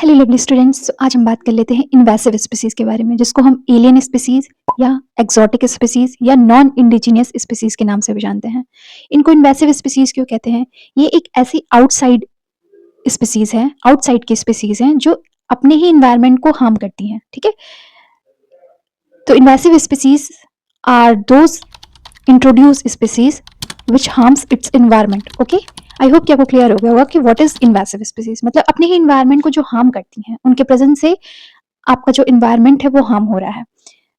Hello lovely students, आज हम बात कर लेते हैं इन्वेसिव स्पीसीज के बारे में, जिसको हम एलियन स्पीसीज या एक्सोटिक स्पीसीज या नॉन इंडिजिनियस स्पीसीज के नाम से भी जानते हैं। इनको इन्वेसिव स्पीसीज क्यों कहते हैं? ये एक ऐसी आउटसाइड स्पीसीज है, आउटसाइड की स्पीसीज हैं जो अपने ही इन्वायरमेंट को हार्म करती हैं। ठीक है, तो invasive species are those introduce species which harms its environment. Okay, I hope कि आपको क्लियर हो गया होगा कि व्हाट इज इन्वेसिव स्पीसीज, मतलब अपने ही इन्वायरमेंट को जो हार्म करती हैं, उनके प्रेजेंस से आपका जो इन्वायरमेंट है वो हार्म हो रहा है।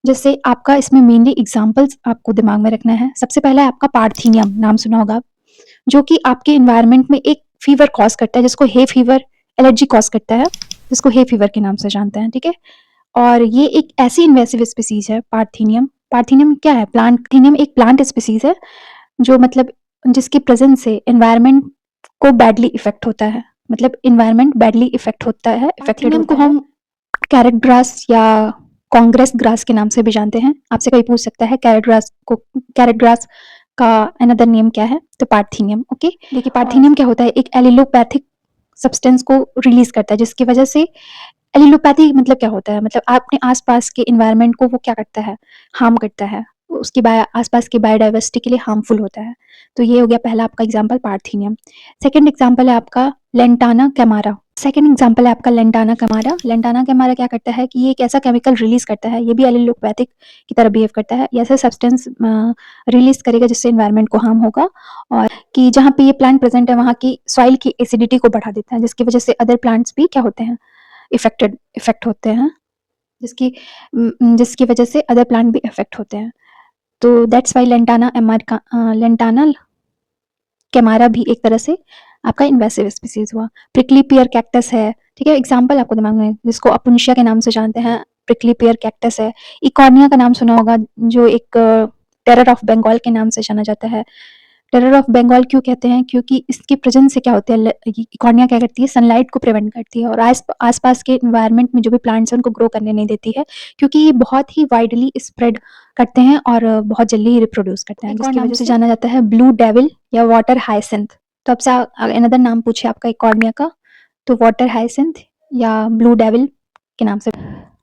जैसे आपका इसमें मेनली एग्जांपल्स आपको दिमाग में रखना है। सबसे पहला है आपका पार्थीनियम, नाम सुना होगा, जो कि आपके इन्वायरमेंट में एक फीवर कॉज करता है, जिसको हे फीवर एलर्जी कॉज करता है, जिसको हे फीवर के नाम से जानते हैं। ठीक है, और ये एक ऐसी इन्वेसिव स्पीसीज है पार्थीनियम। पार्थीनियम क्या है? पार्थीनियम एक प्लांट स्पीसीज है जो मतलब जिसकी प्रेजेंस से एनवायरनमेंट को बैडली इफेक्ट होता है, मतलब एनवायरनमेंट बैडली इफेक्ट होता है। पार्थीनियम को हम कैरेट ग्रास या कांग्रेस ग्रास के नाम से भी जानते हैं। आपसे कोई पूछ सकता है कैरेट ग्रास का अनदर नेम क्या है, तो पार्थीनियम। ओके, देखिए पार्थीनियम क्या होता है, एक एलिलोपैथिक सब्सटेंस को रिलीज करता है, जिसकी वजह से एलिलोपैथी मतलब क्या होता है, मतलब अपने आसपास के इन्वायरमेंट को वो क्या करता है, हार्म करता है, उसकी आसपास की बायोडाइवर्सिटी के लिए हार्मफुल होता है। तो ये हो गया पहला आपका एग्जांपल पार्थीनियम। सेकंड एग्जांपल है आपका लेंटाना कैमारा। लेंटाना कैमारा क्या करता है कि ये एक ऐसा केमिकल रिलीज करता है, ये भी एलिलोपैथिक की तरह बिहेव करता है, ऐसा सब्सटेंस रिलीज करेगा जिससे इन्वायरमेंट को हार्म होगा, और कि जहाँ पे ये प्लांट प्रेजेंट है वहाँ की सॉइल की एसिडिटी को बढ़ा देता है, जिसकी वजह से अदर प्लांट्स भी क्या होते हैं, इफेक्ट होते हैं, जिसकी वजह से अदर प्लांट भी इफेक्ट होते हैं। तो दैट्स वाई लेंटाना कैमारा भी एक तरह से आपका इन्वेसिव स्पीसीज हुआ। प्रिकली पियर कैक्टस है, ठीक है, एग्जांपल आपको दिमाग में, जिसको अपुनिशिया के नाम से जानते हैं, प्रिकली पियर कैक्टस है। इकॉर्निया का नाम सुना होगा, जो एक टेरर ऑफ बंगाल के नाम से जाना जाता है। टेरर ऑफ बंगाल क्यों कहते हैं? क्योंकि इसके प्रेजेंस से क्या होता है, इकॉर्निया क्या करती है, सनलाइट को प्रिवेंट करती है और आसपास के इन्वायरमेंट में जो भी प्लांट्स हैं उनको ग्रो करने नहीं देती है, क्योंकि ये बहुत ही वाइडली स्प्रेड करते हैं और बहुत जल्दी रिप्रोड्यूस करते हैं, जिसकी वजह से जाना जाता है ब्लू डेविल या वाटर हाइसिंथ। तो आपसे अनदर नाम पूछे आपका इकॉर्निया का, तो वाटर हाइसिंथ या ब्लू डेविल के नाम से।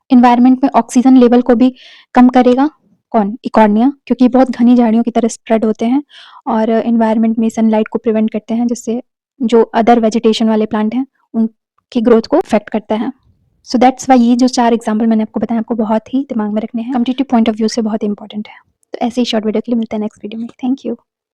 इन्वायरमेंट में ऑक्सीजन लेवल को भी कम करेगा कौन? इकॉर्निया, क्योंकि बहुत घनी झाड़ियों की तरह स्प्रेड होते हैं और इन्वायरमेंट में सनलाइट को प्रिवेंट करते हैं, जिससे जो अदर वेजिटेशन वाले प्लांट हैं उनकी ग्रोथ को इफेक्ट करता है। सो दैट्स वाई ये जो 4 एग्जाम्पल मैंने आपको बताया, आपको बहुत ही दिमाग में रखने हैं, कॉम्पिटिटिव पॉइंट ऑफ व्यू से बहुत इंपॉर्टेंट है। तो ऐसे ही शॉर्ट वीडियो के लिए मिलते हैं नेक्स्ट वीडियो में। Thank you.